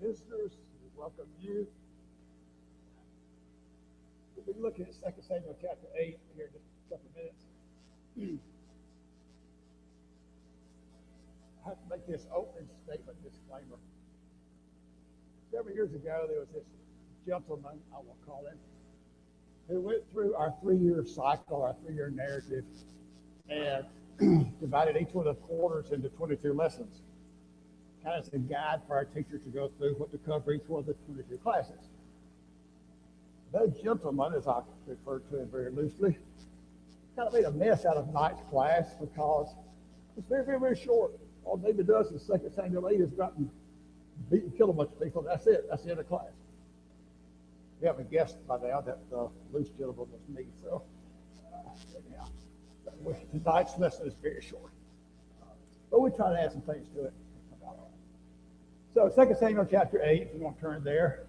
Visitors, we welcome you. We'll be looking at 2 Samuel chapter 8 here in just a couple of minutes. I have to make this opening statement disclaimer. Several years ago, there was this gentleman, I will call him, who went through our 3-year cycle, our 3-year narrative, and divided each one of the quarters into 22 lessons, kind of as a guide for our teachers to go through what to cover each one of the 22 classes. That gentleman, as I refer to him very loosely, kind of made a mess out of tonight's class because it's very, very, very short. All David does in 2 Samuel 8 is go out and beat and kill a bunch of people. That's it. That's the end of class. We haven't guessed by now that the loose gentleman was me. So, anyhow, tonight's lesson is very short. But we try to add some things to it. So 2 Samuel chapter 8, if you want to turn there.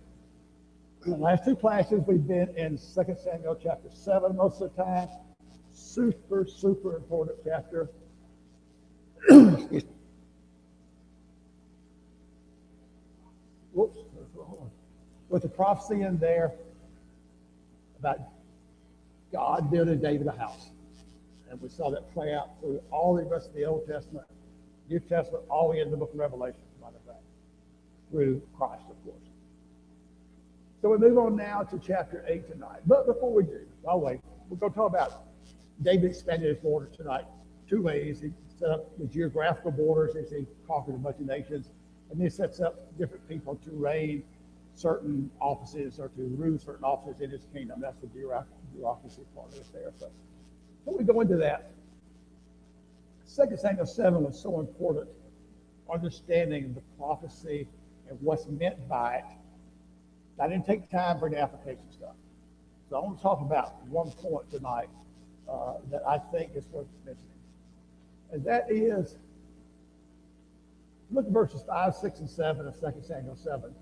In the last two classes, we've been in 2 Samuel chapter 7 most of the time. Super, super important chapter. Excuse me. Whoops. With the prophecy in there about God building David a house. And we saw that play out through all the rest of the Old Testament, New Testament, all the way into the book of Revelation, matter of fact, through Christ, of course. So we move on now to chapter 8 tonight. But before we do, I'll wait. We're going to talk about David expanded his borders tonight two ways. He set up the geographical borders as he conquered a bunch of nations, and then he sets up different people to reign certain offices or to rule certain offices in his kingdom. That's the bureaucracy part of it there. So before we go into that, 2 Samuel 7 was so important, understanding the prophecy and what's meant by it. I didn't take time for the application stuff. So I want to talk about one point tonight that I think is worth mentioning. And that is, look at verses 5, 6, and 7 of 2 Samuel 7.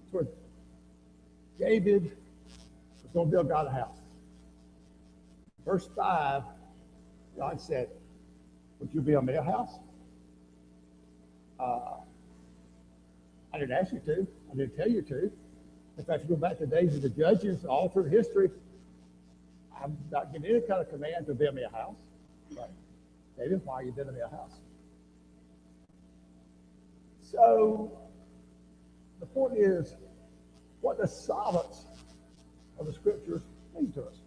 It's where David was going to build God a house. Verse 5, God said, would you build me a house? I didn't ask you to. I didn't tell you to. In fact, you go back to the days of the judges, all through history, I'm not getting any kind of command to build me a house. Right? David, why are you building me a house? So the point is, what the silence of the scriptures mean to us.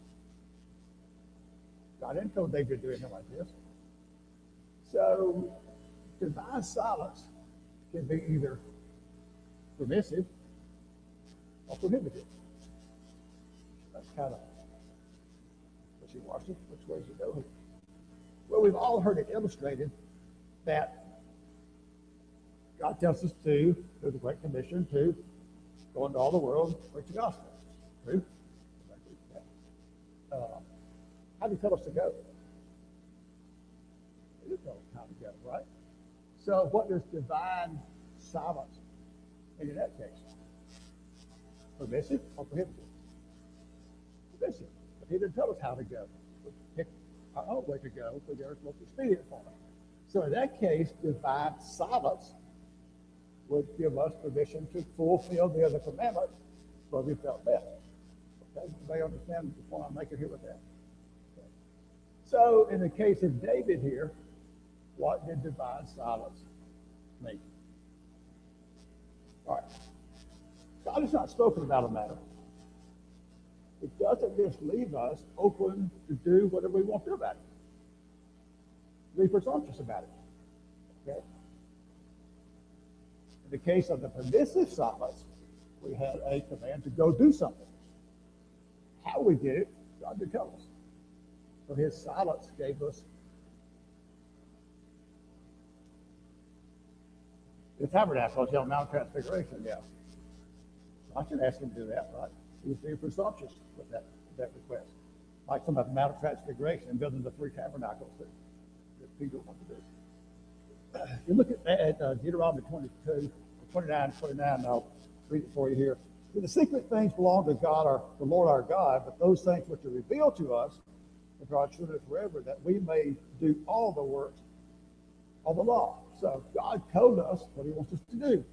God didn't tell David to do anything like this. So divine silence can be either permissive or prohibitive. That's kind of wishy-washy, which way you go. Well, we've all heard it illustrated that God tells us to, through the Great Commission, to go into all the world and preach the gospel. True? How do you tell us to go? He didn't tell us how to go, right? So what does divine silence mean in that case? Permissive or prohibitive? Permissive. But he didn't tell us how to go. We picked our own way to go because there was most expedient for us. So in that case, divine silence would give us permission to fulfill the other commandments where we felt best. Okay? Everybody understand the point I'm making here with that? Okay. So in the case of David here, what did divine silence mean? All right. God has not spoken about a matter. It doesn't just leave us open to do whatever we want to do about it. Be presumptuous about it. Okay? In the case of the permissive silence, we had a command to go do something. How we did it, God did tell us. So his silence gave us the tabernacle on Mount Transfiguration, yeah. I should ask him to do that, right? He was being presumptuous with that request. Like some of the Mount Transfiguration and building the 3 tabernacles that Peter wanted to do. You look at Deuteronomy 22, 29, 29, I'll read it for you here. The secret things belong to God, the Lord our God, but those things which are revealed to us are God's children forever, that we may do all the works of the law. So God told us what he wants us to do.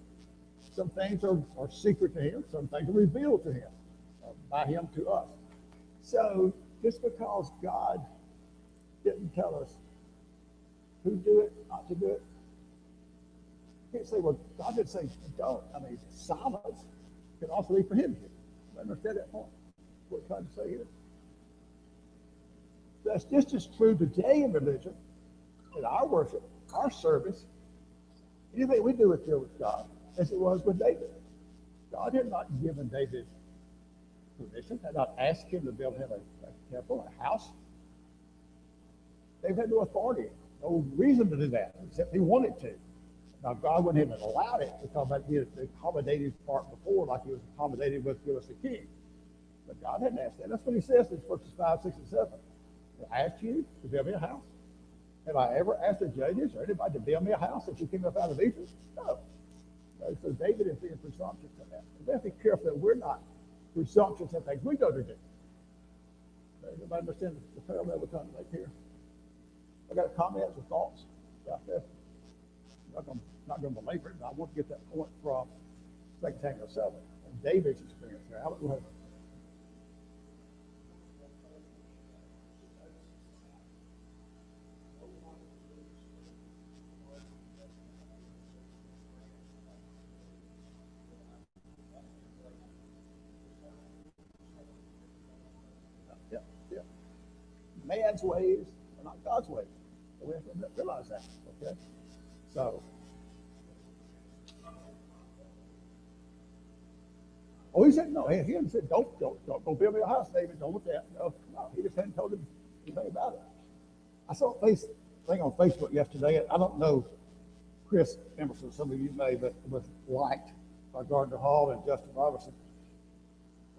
Some things are secret to him. Some things are revealed to him, by him to us. So just because God didn't tell us who to do it, not to do it, you can't say, well, God didn't say don't. I mean, silence can also be prohibited. I understand that point. What we're trying to say here. That's just as true today in religion, in our worship, our service, anything we do with God, as it was with David. God had not given David permission, had not asked him to build him a temple, a house. David had no authority, no reason to do that, except he wanted to. Now, God wouldn't have allowed it because he had the accommodative part before, like he was accommodated with give us a king. But God hadn't asked that. That's what he says in verses 5, 6, and 7. I asked you to build me a house. Have I ever asked the judges or anybody to build me a house since you came up out of Egypt? No. So David is being presumptuous in that. We have to be careful that we're not presumptuous in things we go to do. Everybody understand the parallel we're trying to make here? I got comments or thoughts about this. I'm not going to belabor it, but I want to get that point from 2 Samuel 7 and David's experience there. Go ahead. Yeah, yeah. Man's ways are not God's ways. So we have to realize that. Okay. So, he said no. He didn't say don't build me a house, David. Don't look at that. No, he just hadn't told him anything about it. I saw a thing on Facebook yesterday. I don't know Chris Emerson. Some of you may, but it was liked by Gardner Hall and Justin Robertson.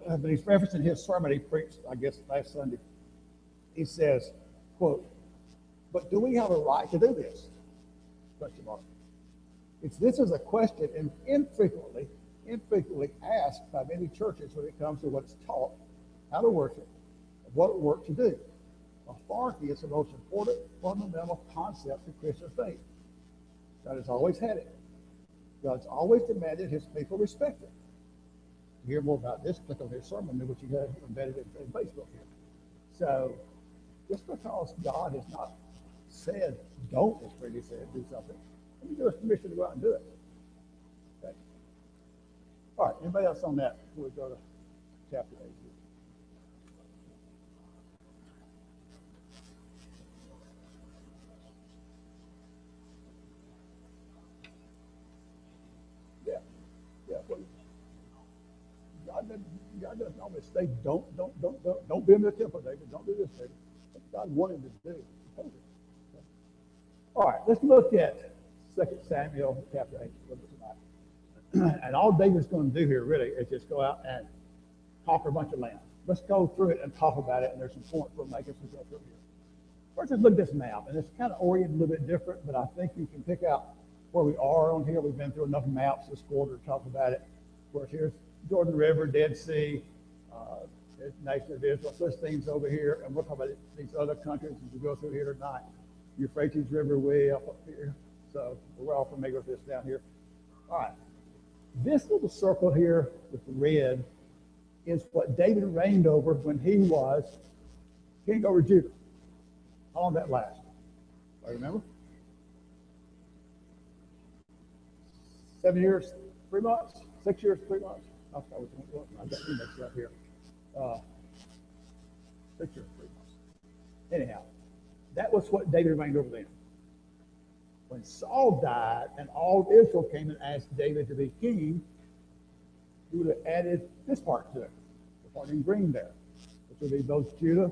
But he's referencing his sermon he preached, I guess, last Sunday. He says, quote, "But do we have a right to do this?" Question mark. This is a question infrequently asked by many churches when it comes to what's taught, how to worship, and what work to do. Authority is the most important fundamental concept of Christian faith. God has always had it. God's always demanded his people respect it. To hear more about this, click on his sermon, which you have embedded in Facebook here. So, just because God has not said don't, as Brady said, do something, let me give us permission to go out and do it. Okay. All right, anybody else on that before we go to chapter 8? Yeah. Well, God doesn't always say don't build me a temple, David. Don't do this, David. What God wanted to do. He told him. Okay. All right, let's look at 2 Samuel chapter 8 tonight. And all David's going to do here really is just go out and conquer a bunch of land. Let's go through it and talk about it, and there's some points we'll make as we go through here. First, let's look at this map, and it's kind of oriented a little bit different, but I think you can pick out where we are on here. We've been through enough maps this quarter to talk about it. Of course, here's Jordan River, Dead Sea, Nation of Israel, Philistines over here, and we'll talk about these other countries as we go through here tonight. Euphrates River way up here, so we're all familiar with this down here. All right, this little circle here with the red is what David reigned over when he was king over Judah. How long did that last? I remember. 7 years, 3 months, 6 years, 3 months. I've got two mixed up here. 6 years, 3 months. Anyhow, that was what David reigned over then. When Saul died and all of Israel came and asked David to be king, he would have added this part to it, the part in green there, which would be both Judah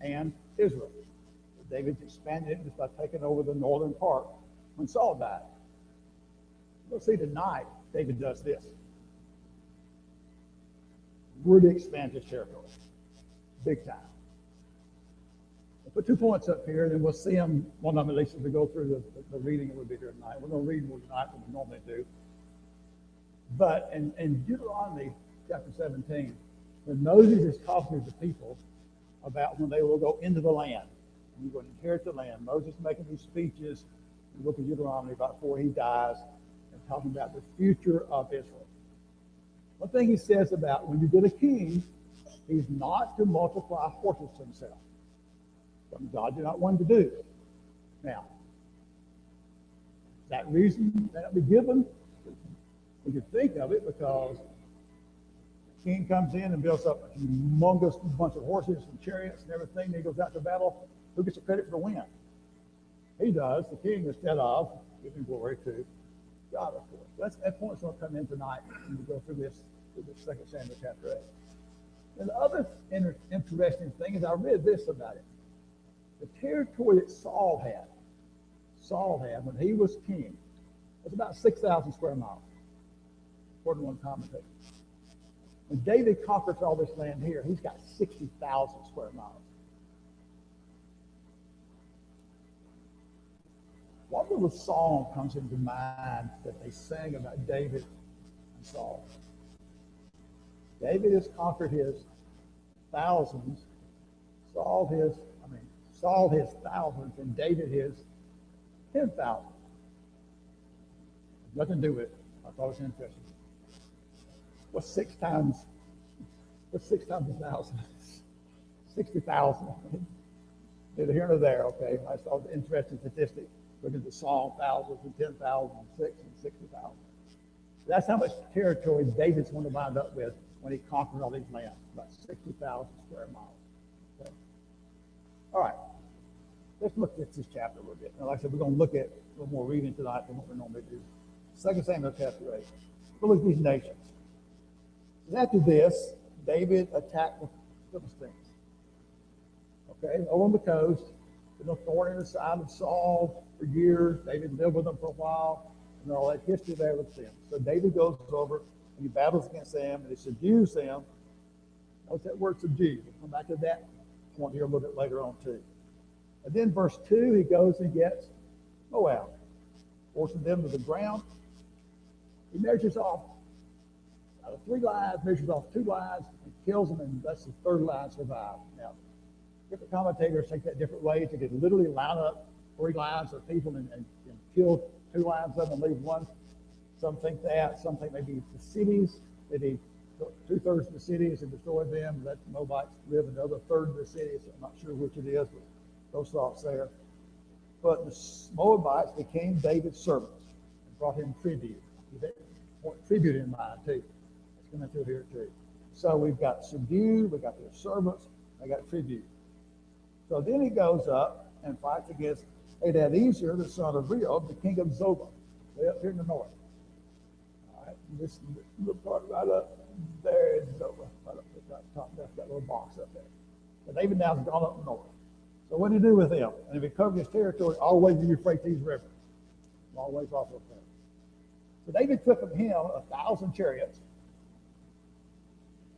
and Israel. David expanded it just by taking over the northern part when Saul died. We'll see tonight, David does this. Really expands his territory. Big time. I'll put 2 points up here, and then we'll see them, one of them at least, as we go through the reading that will be here tonight. We're going to read more tonight than we normally do. But in Deuteronomy chapter 17, when Moses is talking to the people about when they will go into the land, and you're going to inherit the land, Moses making these speeches, the book of Deuteronomy about before he dies and talking about the future of Israel. One thing he says about when you get a king, he's not to multiply horses to himself. Something God did not want him to do. Now, that reason may not be given. We can think of it because the king comes in and builds up a humongous bunch of horses and chariots and everything. And he goes out to battle. Who gets the credit for the win? He does, the king, instead of giving glory to God, of course. That point's going to come in tonight when we go through this 2 Samuel chapter 8. And the other interesting thing is I read this about it. The territory that Saul had when he was king, was about 6,000 square miles, according to one commentator. When David conquers all this land here, he's got 60,000 square miles. What little song comes into mind that they sang about David and Saul? David has conquered his thousands, Saul his thousands, and David his 10,000. Nothing to do with it. I thought it was interesting. What's 6 times 1,000? 60,000. Neither here nor there, okay? I saw the interesting statistic. Look at the Psalm, thousands and 10,000, 6 and 60,000. That's how much territory David's going to wind up with when he conquered all these lands, about 60,000 square miles. Okay? All right. Let's look at this chapter a little bit. Now, like I said, we're going to look at a little more reading tonight than what we normally do. 2 Samuel chapter 8. We'll look at these nations. And after this, David attacked the Philistines. Okay, over on the coast, been a thorn in the side of Saul for years. David lived with them for a while, and all that history there with them. So David goes over and he battles against them and he subdues them. Notice that word subdue. We'll come back to that point here a little bit later on too. And then verse 2, he goes and gets Moab, forcing them to the ground. He measures off out of 3 lines, measures off 2 lines, and kills them, and lets the 3rd line survive. Now, different commentators take that different ways. They could literally line up 3 lines of people and kill 2 lines of them and leave 1. Some think that. Some think maybe the cities, that he took 2/3 of the cities and destroyed them, let the Moabites live in the other 1/3 of the cities. I'm not sure which it is, but those thoughts there. But the Moabites became David's servants and brought him tribute. Keep that tribute in mind too. It's coming through here too. So we've got subdued, we've got their servants, they got tribute. So then he goes up and fights against Hadadezer, the son of Rehob, the king of Zobah, way up here in the north. All right, this little part right up there is Zobah, right up at the top left, that little box up there. But David now has gone up north. So what did he do with him? And he covered his territory all the way to the Euphrates River, all the way off of there. So David took of him 1,000 chariots,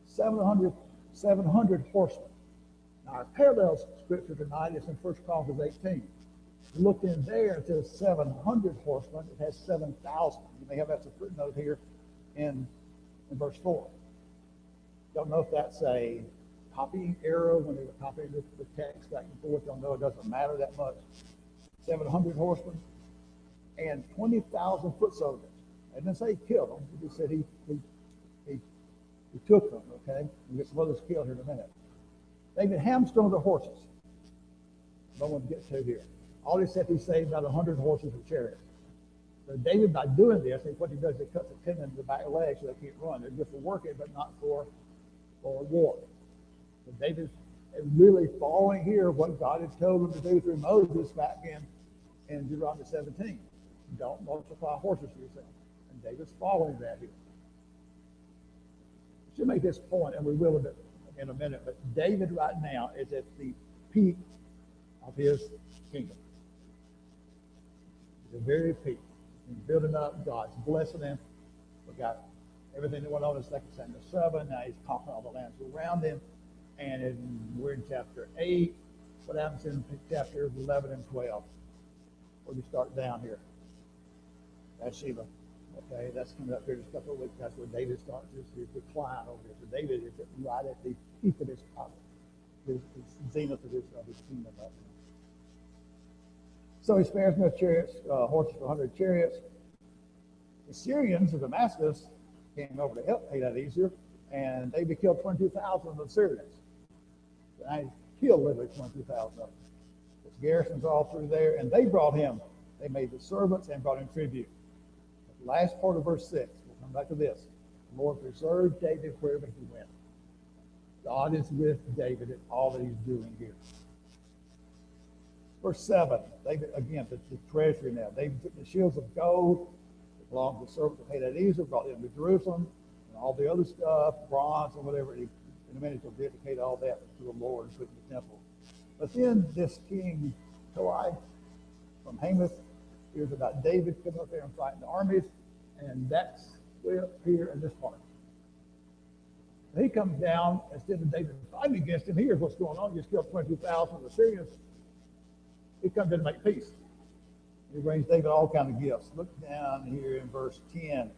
700 horsemen. Now, our parallel scripture tonight is in 1 Chronicles 18. You look in there, it says 700 horsemen. It has 7,000. You may have that as a footnote here in verse 4. Don't know if that's a copying error when they were copying the text back and forth. Don't know. It doesn't matter that much. 700 horsemen and 20,000 foot soldiers. I didn't say he killed them. He just said he took them, okay? We'll get some others killed here in a minute. David hamstrung the horses. No one to get to here. All he said, he saved about 100 horses and chariots. So David, by doing this, what he does, he cuts a tendon in the back leg so they can't run. They're good for working, but not for war. So David is really following here what God had told him to do through Moses back in Deuteronomy 17. Don't multiply horses for yourself. And David's following that here. I should make this point, and we will in a minute, but David right now is at the peak of his kingdom. The very peak. He's building up. God's blessing him. We got everything that went on in 2 Samuel 7. Now he's conquering all the lands around him. And we're in chapter 8. What happens in chapters 11 and 12? Where we start down here. Bathsheba. Okay, that's coming up here in just a couple of weeks. That's where David starts his decline over here. So David is right at the peak of his power, his zenith of his kingdom. So he spares no chariots, horses for 100 chariots. The Syrians of Damascus came over to help Hadadezer, and they killed 22,000 of the Syrians. And I killed literally 22,000 of them. There's garrisons all through there, and they brought him. They made the servants and brought him tribute. The last part of verse 6, we'll come back to this. The Lord preserved David wherever he went. God is with David in all that he's doing here. Verse 7, David, again, the treasury now. David took the shields of gold that belonged to the servants of Hadadezer, brought them to Jerusalem, and all the other stuff, bronze and whatever. In a minute, he'll dedicate all that to the Lord and put in the temple. But then this king, Toai, from Hamath, hears about David coming up there and fighting the armies, and that's here in this part. And he comes down, instead of David fighting against him, here's what's going on. You just killed 22,000 of the Syrians. He comes in to make peace. He brings David all kinds of gifts. Look down here in verse 10.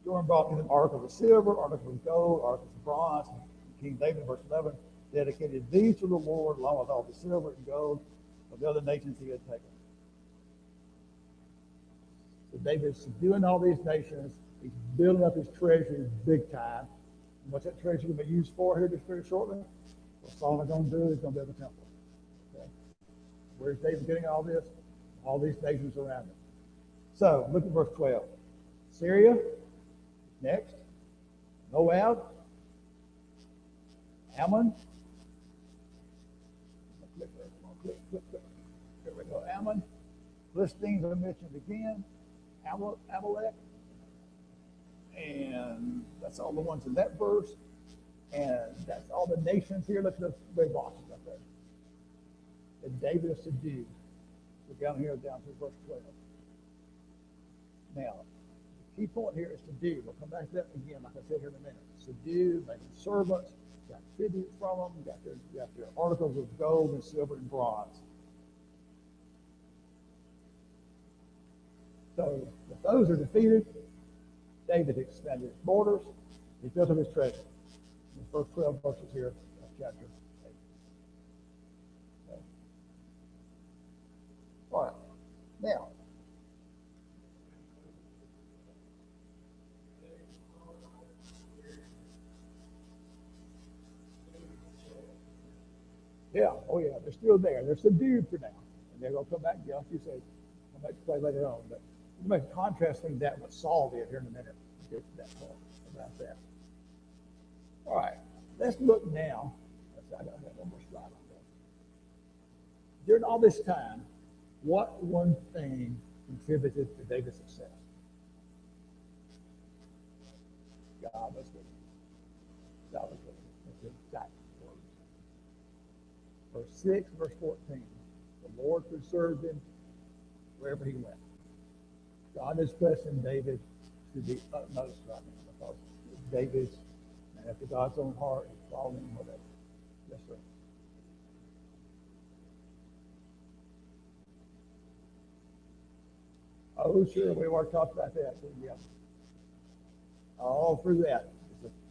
Joram brought him articles of silver, articles of gold, articles of bronze. King David, verse 11, dedicated these to the Lord, along with all the silver and gold of the other nations he had taken. So David's subduing all these nations. He's building up his treasury big time. And what's that treasury going to be used for here just very shortly? What Solomon going to do is going to build a temple. Okay? Where's David getting all this? All these nations around him. So look at verse 12. Syria, next. Moab, Ammon. Click. There we go. Ammon. Philistines are mentioned again. Amalek. And that's all the ones in that verse. And that's all the nations here. Look at those big boxes up there. And David is subdued. We're down here down to verse 12. Now, the key point here is subdue. We'll come back to that again, like I said here in a minute. Subdue, making servants, got tribute from them, got their articles of gold and silver and bronze. So if those are defeated, David expanded his borders. He built up his treasure. The first 12 verses here of chapter 8. Okay. All right. Now, yeah, oh yeah, they're still there. They're subdued for now. And they're going to come back, like you said, come back to play later on. But we'll make a contrast between that and what Saul did here in a minute. We'll get to that part about that. All right, let's look now. I got one more slide on that. During all this time, what one thing contributed to David's success? God was with him. God was with him. That's the exact words. Verse 6, verse 14. The Lord preserved him wherever he went. God is blessing David to the utmost right now because David's man after God's own heart is following whatever. Yes, sir. Oh, sure, we already talked about that. Yeah. All through that.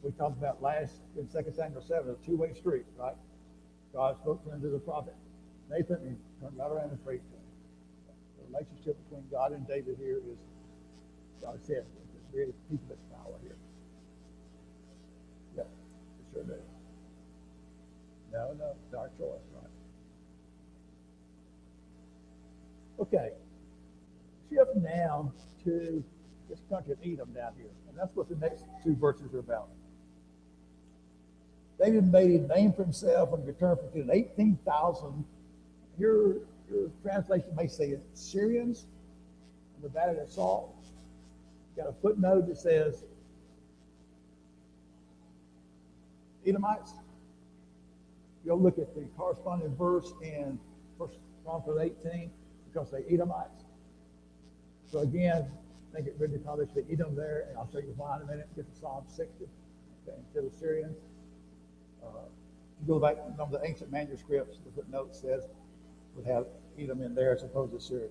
We talked about last in 2 Samuel 7, a two-way street, right? God spoke to him through the prophet Nathan and turned right around and preached to him. The relationship between God and David here is, God said, it's very people that's power here. Yeah, it sure does. No, it's our choice, right? Okay. Shift now to this country of Edom down here. And that's what the next two verses are about. David made a name for himself and returned from 18,000. Your translation may say Syrians in the Valley of Salt. Got a footnote that says Edomites. You'll look at the corresponding verse in 1 Chronicles 18 because they Edomites. So again, I think it really probably should be Edom there, and I'll show you why in a minute. Get to Psalm 60 instead of Syrians. If you go back to some of the ancient manuscripts, the footnote says would have Edom in there as opposed to Syria.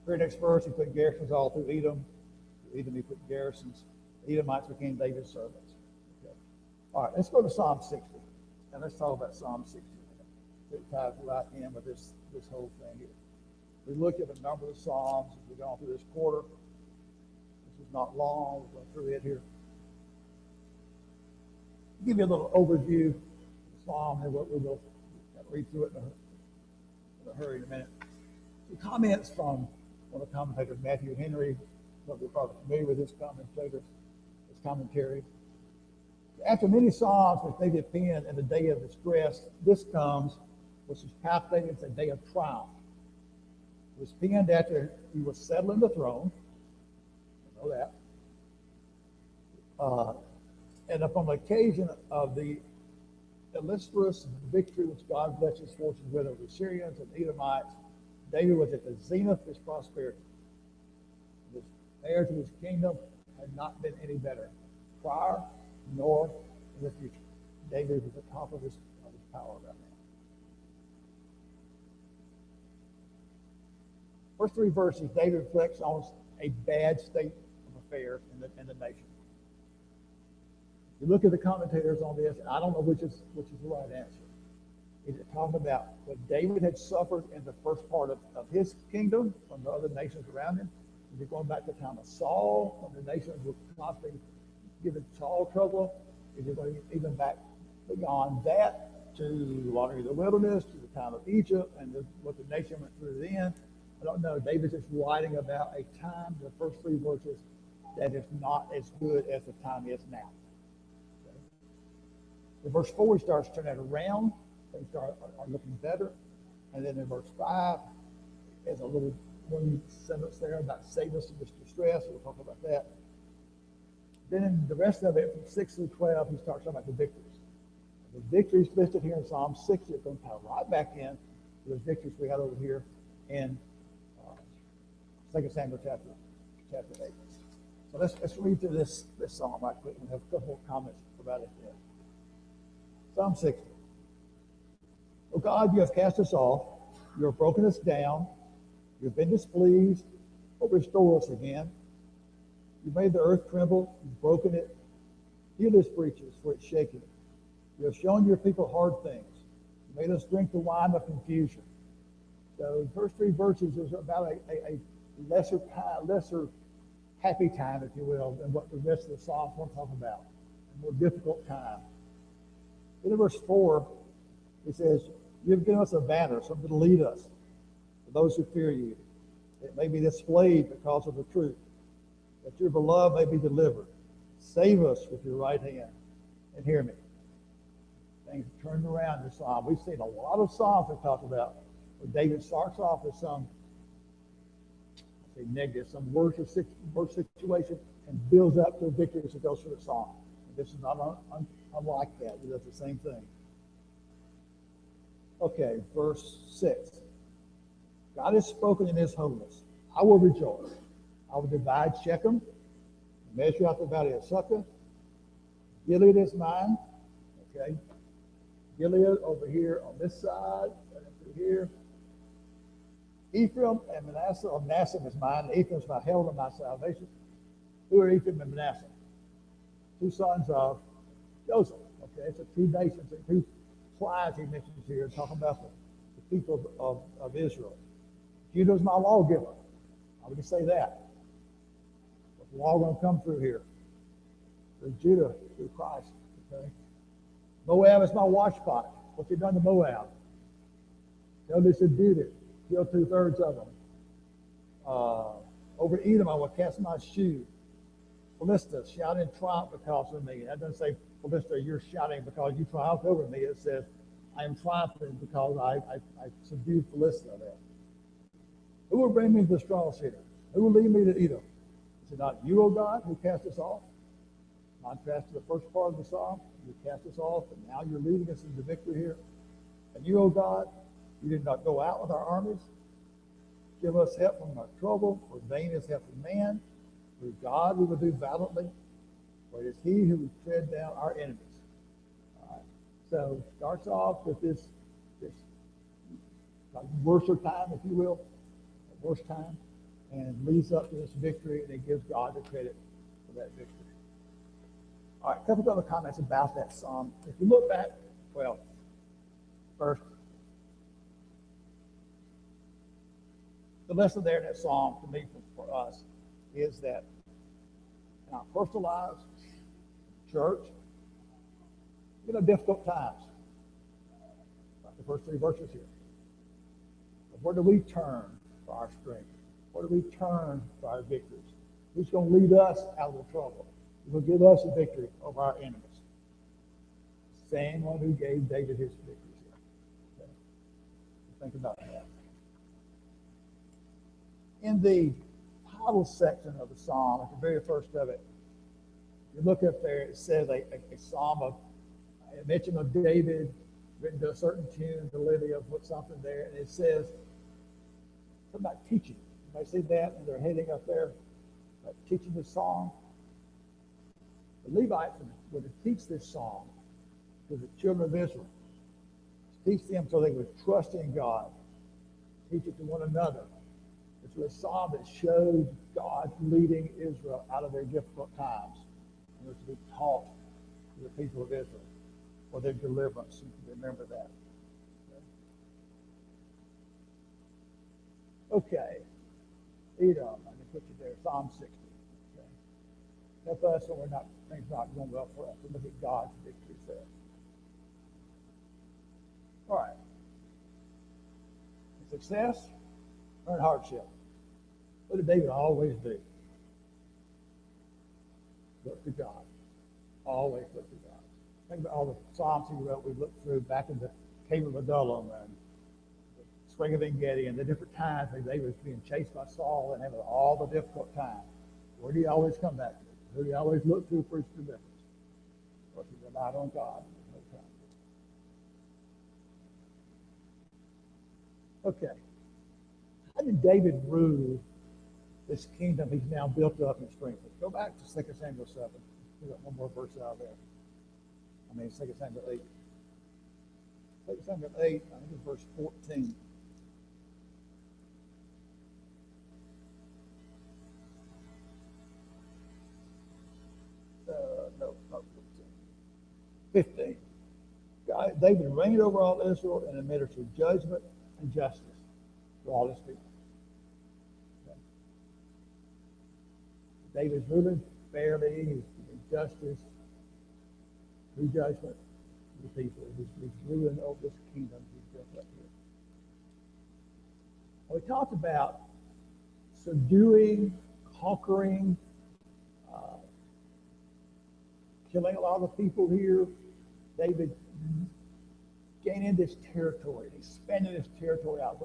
Very next verse, he put garrisons all through Edom. Edom, he put garrisons. The Edomites became David's servants. Okay. All right, let's go to Psalm 60. And let's talk about Psalm 60. It ties right in with this this whole thing here. We look at a number of Psalms as we've gone through this quarter. This is not long. We'll go through it here. Give you a little overview of the Psalm, and we'll read through it in a hurry in a minute. The comments from one of the commentators, Matthew Henry. You're probably familiar with his commentary. After many Psalms which David penned in the day of distress, this comes, which is calculated as a day of triumph. It was penned after he was settling the throne. You know that. And upon the occasion of the illustrious victory which God blessed his forces with over the Syrians and Edomites, David was at the zenith of his prosperity. His heir to his kingdom had not been any better prior nor in the future. David was at the top of his power right now. First three verses, David reflects on a bad state of affairs in the nation. You look at the commentators on this, and I don't know which is the right answer. Is it talking about what David had suffered in the first part of his kingdom from the other nations around him? Is it going back to the time of Saul, when the nations were constantly giving Saul trouble? Is it going even back beyond that to wandering in the wilderness, to the time of Egypt, and what the nation went through then? I don't know. David's just writing about a time, the first three verses, that is not as good as the time is now. Okay. In verse 4, he starts turning it around. Things are looking better. And then in verse 5, there's a little one sentence there about save us from this distress. We'll talk about that. Then in the rest of it, from 6 through 12, he starts talking about the victories. The victories listed here in Psalm 60 are going to tie right back in to the victories we had over here in 2 Samuel chapter 8. So let's read through this psalm right quick and have a couple more comments about it then. Psalm 60. O God, you have cast us off. You have broken us down. You have been displeased, but restore us again. You made the earth tremble. You've broken it. Heal its breaches, for it's shaking. You have shown your people hard things. You made us drink the wine of confusion. So the first three verses is about a lesser happy time, if you will, than what the rest of the Psalms want to talk about. A more difficult time. In verse 4, it says, you've given us a banner, something to lead us, for those who fear you. It may be displayed because of the truth, that your beloved may be delivered. Save us with your right hand. And hear me. Things turned around in the Psalm. We've seen a lot of Psalms that talk about where David starts off with some negative, some worse situation, and builds up to a victory as it goes through the Psalm. And this is not unlike that. It does the same thing. Okay, verse 6. God has spoken in his holiness. I will rejoice. I will divide Shechem, measure out the valley of Succoth. Gilead is mine. Okay. Gilead over here on this side, right through here. Ephraim and Manasseh, or Manasseh is mine. Ephraim is my herald and my salvation. Who are Ephraim and Manasseh? Two sons of Joseph. Okay, it's two nations, two tribes he mentions here, talking about the people of Israel. Judah is my lawgiver. How would you say that? But the law going to come through here. Through Judah, through Christ. Okay. Moab is my watchpot. What's he done to Moab? Notice it did it. Killed 2/3 of them. Over Edom, I will cast my shoe. Philistia, shout in triumph because of me. That doesn't say, Philistia, you're shouting because you triumphed over me. It says, I am triumphant because I subdued Philistia there. Who will bring me to the straw cedar? Who will lead me to Edom? Is it not you, O God, who cast us off? Contrast to the first part of the psalm, you cast us off, and now you're leading us into victory here. And you, O God, you did not go out with our armies. Give us help from our trouble, for vain is help from man. Through God we will do valiantly, for it is he who will tread down our enemies. All right. So it starts off with this worse time, if you will, worse time, and leads up to this victory, and it gives God the credit for that victory. All right, a couple of other comments about that psalm. If you look back, well, first, The lesson there in that psalm to me for us is that in our personal lives, church, difficult times, like the first three verses here. But where do we turn for our strength? Where do we turn for our victories? Who's going to lead us out of the trouble? Who will give us a victory over our enemies? The same one who gave David his victories here. Okay? Think about that. In the title section of the psalm, at the very first of it, you look up there, it says a psalm of a mention of David, written to a certain tune, the Lydia, put something there, and it says something about teaching. You might see that, and they're heading up there, teaching this song. The Levites were to teach this song to the children of Israel, to teach them so they would trust in God, teach it to one another. It's a psalm that showed God leading Israel out of their difficult times. And it was to be taught to the people of Israel for their deliverance. Remember that. Okay. Edom, I'm going to put you there. Psalm 60. Okay. Help us so things are not going well for us. We look at God's victories there. All right. Success or hardship. What did David always do? Look to God. Always look to God. Think about all the Psalms he wrote. We looked through back in the Cave of Adullam and the Spring of En-Gedi and the different times when David was being chased by Saul and having all the difficult times. Where do you always come back to? Who do you always look to for his deliverance? Because he relied on God. Okay. How did David rule this kingdom he's now built up and strengthened? Go back to 2 Samuel 7. We got one more verse out there. 2 Samuel 8. 2 Samuel 8, I think it's verse 14. No, not 14. 15. God, David reigned over all Israel and administered judgment and justice to all his people. Okay. David's ruling fairly, he's giving justice, through judgment to the people. He's ruling over this kingdom he's built up here. We talked about subduing, conquering, killing a lot of the people here. David gaining this territory, expanding this territory out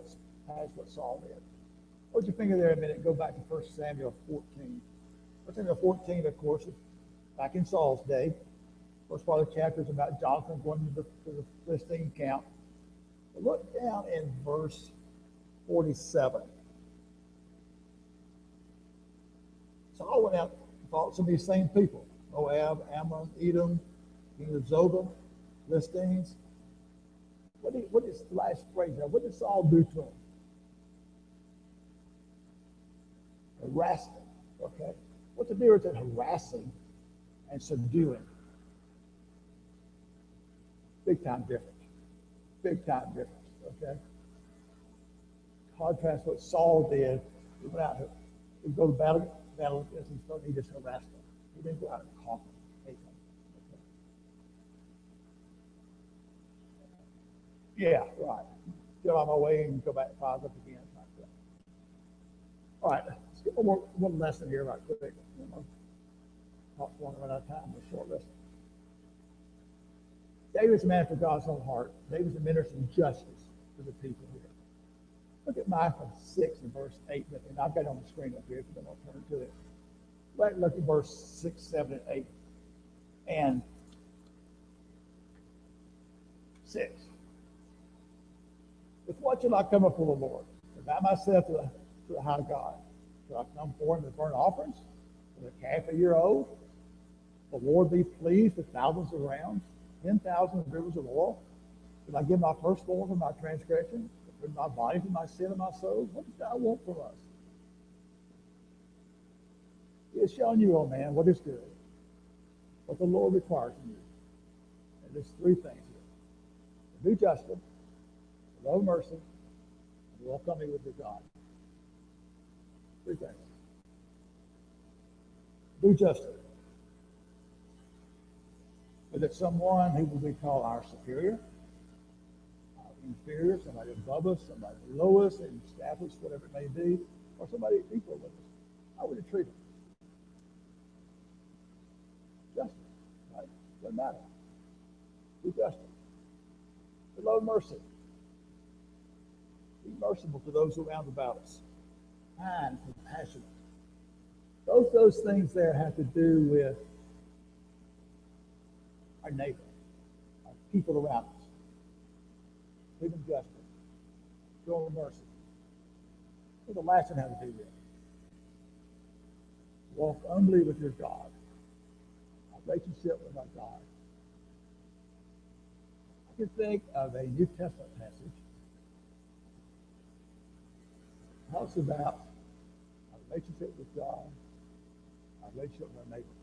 past what Saul did. Hold your finger there a minute, go back to 1 Samuel 14. 1 Samuel 14, of course, is back in Saul's day. First part of the chapter is about Jonathan going to the Philistine camp. But look down in verse 47. Saul went out and fought some of these same people. Moab, Ammon, Edom, king of Zobah, Philistines. What is the last phrase there? What did Saul do to him? Harass them. Okay? What's the difference in harassing and subduing? Big time difference. Big time difference. Okay? Contrast what Saul did. He went out, he go to battle he just harassed them. He didn't go out and conquer them, hate them. Okay. Yeah, right. Get on my way and go back and pause up again. All right, let's get one lesson here right quick. Not one run out of time, a short lesson. David's a man after God's own heart. David's administering justice to the people here. Look at Micah 6 and verse 8 with me. And I've got it on the screen up here, so I'm going to turn to it. Look at verse 6, 7, and 8. And 6. With what shall I come before the Lord? To bow myself to the high God. Shall I come forward with burnt offerings? With a calf a year old? The Lord be pleased with thousands of rams, 10,000 rivers of oil? Shall I give my firstborn for my transgression? With my body for my sin and my soul? What does God want from us? He has shown you, oh man, what is good, what the Lord requires from you. And there's three things here. To do justly, to love mercy, and walk humbly with your God. Three things. Do justice. Whether it's someone who will be called our superior, our inferior, somebody above us, somebody below us, and established, whatever it may be, or somebody equal with us. How would you treat them? Justice, right? Doesn't matter. Do justice. Love mercy. Be merciful to those around about us. Kind, compassionate. Both those things there have to do with our neighbor, our people around us. Treat them justly. Show them mercy. What the last one have to do with? Walk humbly with your God. Our relationship with our God. I can think of a New Testament passage. It talks about our relationship with God, our relationship with our neighbor.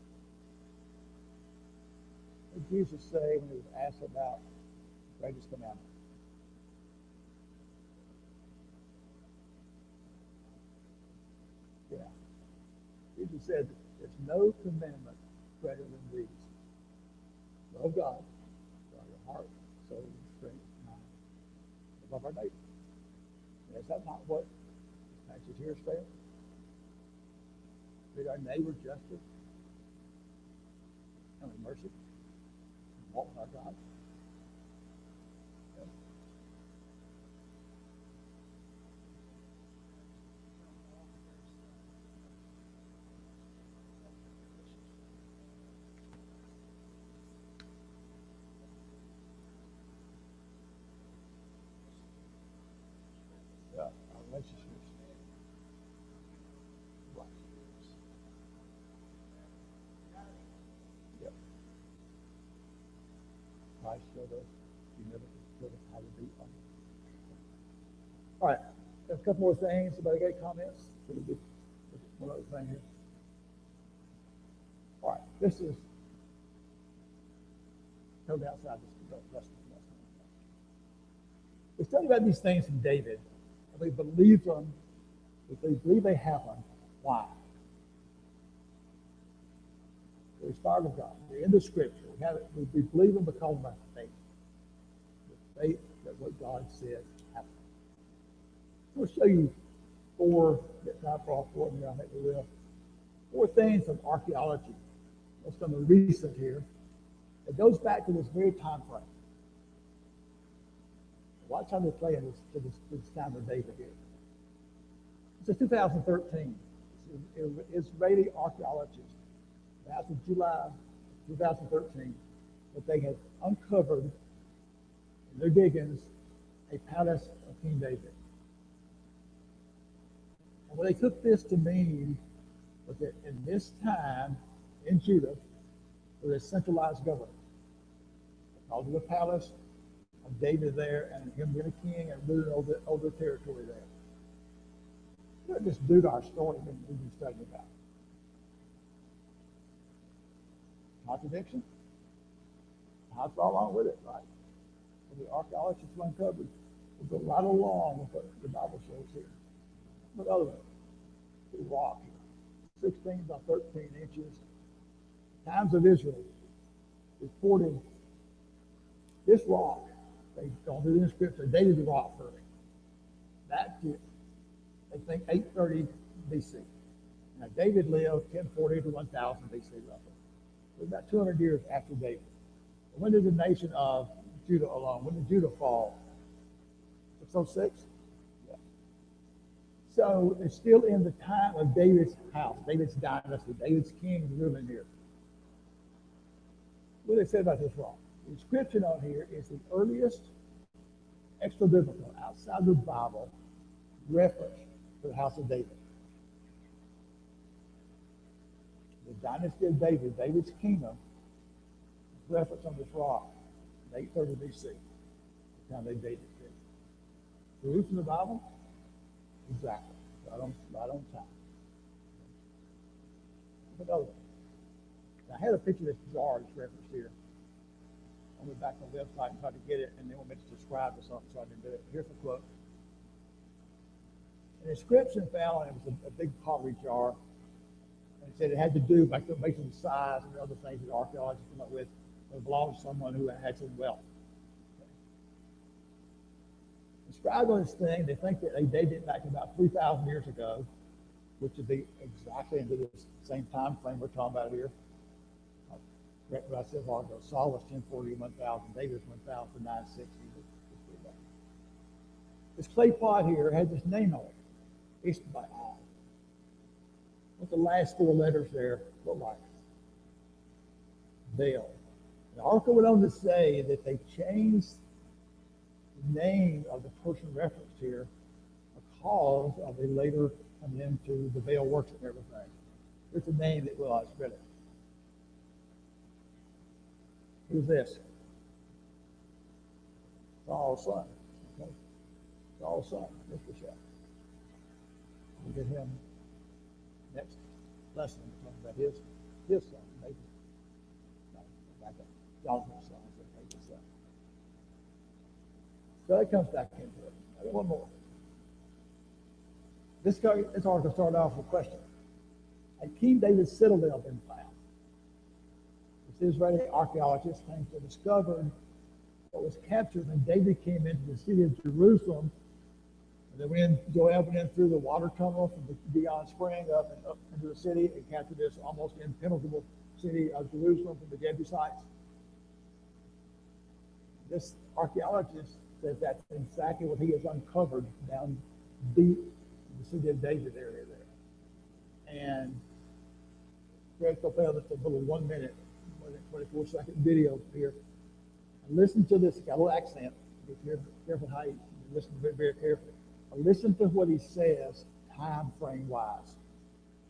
What did Jesus say when he was asked about the greatest commandment? Yeah. Jesus said, there's no commandment greater than these. Love God with all your heart, soul, strength, mind. Love our neighbor. Is that not what this passage here is saying? Treat our neighbor justly and with mercy. And walk with our God. Yeah, our relationships. Right. Yep. Christ showed us humility, showed us how to be humble. All right, there's a couple more things. Anybody got any comments? One other thing here. All right, this is totally outside this lesson. We study about these things from David, and we believe them. We believe they happen. Why? We're inspired of God. We're in the Scripture. We believe them because of our faith. The faith that what God said happened. I'll show you four, get time for all four of them, I think we will. Four things from archaeology. Most of them are recent here. It goes back to this very time frame. Watch how they play in this time of David here. This is 2013. Israeli archaeologists, as of July 2013, that they had uncovered in their diggings a palace of King David. And what they took this to mean was that in this time in Judah, there was a centralized government. Because of the palace of David there and him being a king and ruling over the territory there. Let's just do our story we've been studying about. Contradiction? I'll follow along with it, right? So the archaeologists uncovered. We'll go right along with what the Bible shows here. But other one, the rock here, 16 by 13 inches. Times of Israel reported this rock. They don't do the inscription. They dated the rock first. That did, they think 830 BC. Now David lived 1040 to 1000 BC roughly. So about 200 years after David. When did the nation of Judah alone? When did Judah fall? 606? Yeah. So it's still in the time of David's house, David's dynasty, David's king ruling here. What do they say about this rock? The inscription on here is the earliest extra biblical, outside the Bible, reference to the house of David. The dynasty of David, David's kingdom, reference on this rock in 830 BC, the time they dated it. The roots in the Bible? Exactly. Right on time. Another one. Now, I had a picture of this jar that's referenced here. I went back on the website and tried to get it, and they want me to subscribe to something, so I didn't do it. Here's the quote. An inscription found, and it was a big pottery jar, and it said it had to do by making the size and other things that archaeologists come up with. It belonged to someone who had some wealth. Inscribed on this thing, they think that they dated it back to about 3,000 years ago, which would be exactly into this same time frame we're talking about here. Correct what I said a while ago. Saul was 1040, 1000. David was 1960. This clay pot here had this name on it, Ishbaal. What the last four letters there look like? Baal. The article went on to say that they changed the name of the person referenced here because of they later coming into the Baal worship and everything. It's a name that was really. Who's this? Saul's son. Okay. Saul's son, Mephibosheth. We'll get him next lesson. We'll talk about his son, maybe. No, back up. Jonathan's son, so David's son. So that comes back into it. One more. This article started off with a question. Had King David's citadel been found? This Israeli archaeologists claim to have discovered what was captured when David came into the city of Jerusalem. And then Joab went in through the water tunnel from the Gihon Spring up into the city and captured this almost impenetrable city of Jerusalem from the Jebusites. This archaeologist says that's exactly what he has uncovered down deep in the city of David area there. And Greg will play just a little 1 minute, 24-second video here. And listen to this, got a little accent. Be careful how you listen very, very carefully. Listen to what he says time frame wise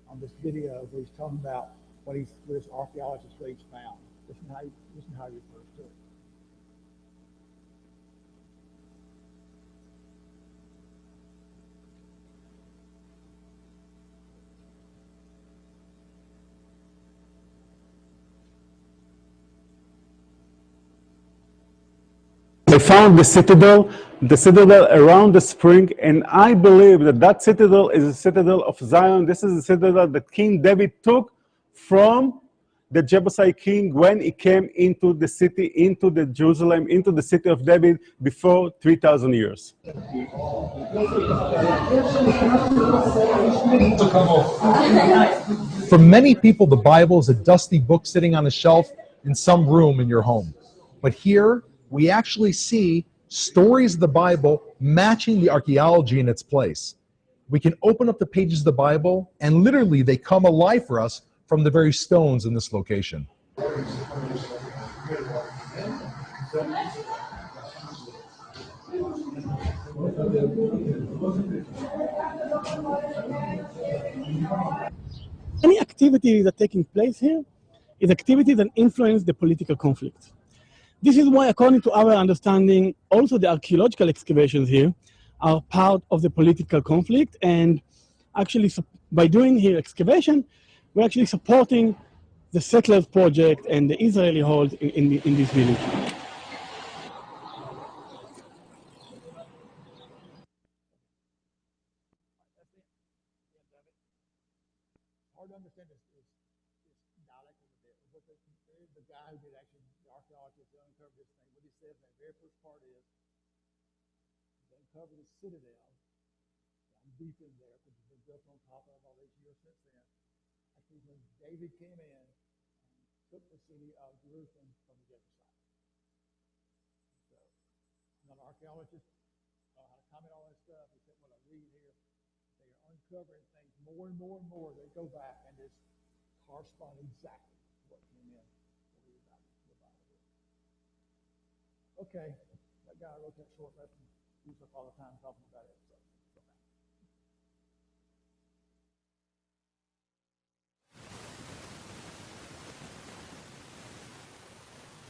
on this video where he's talking about what this archaeologist found. Listen how he refers to it. I found the citadel around the spring, and I believe that citadel is the citadel of Zion. This is the citadel that King David took from the Jebusite king when he came into the city, into the Jerusalem, into the city of David before 3,000 years. For many people, the Bible is a dusty book sitting on a shelf in some room in your home. But here, we actually see stories of the Bible matching the archaeology in its place. We can open up the pages of the Bible, and literally they come alive for us from the very stones in this location. Any activity that taking place here is activity that influence the political conflict. This is why, according to our understanding, also the archaeological excavations here are part of the political conflict, and actually by doing here excavation, we're actually supporting the settlers project and the Israeli hold in this village. Hard to understand this dialect a bit. But the guy who did actually, the archaeologist who uncovered this thing, what he said in that very first part is, they uncovered the citadel down deep in there, which has been built on top of all these years since then. Actually, when David came in and took the city of Jerusalem from the Jebusites. So, I'm not an archaeologist, I don't know how to comment on this stuff, except what I read here. They are uncovering things more and more and more. They go back and just correspond exactly to what came in. Okay, that guy wrote that short lesson. Used up all the time talking about it. So.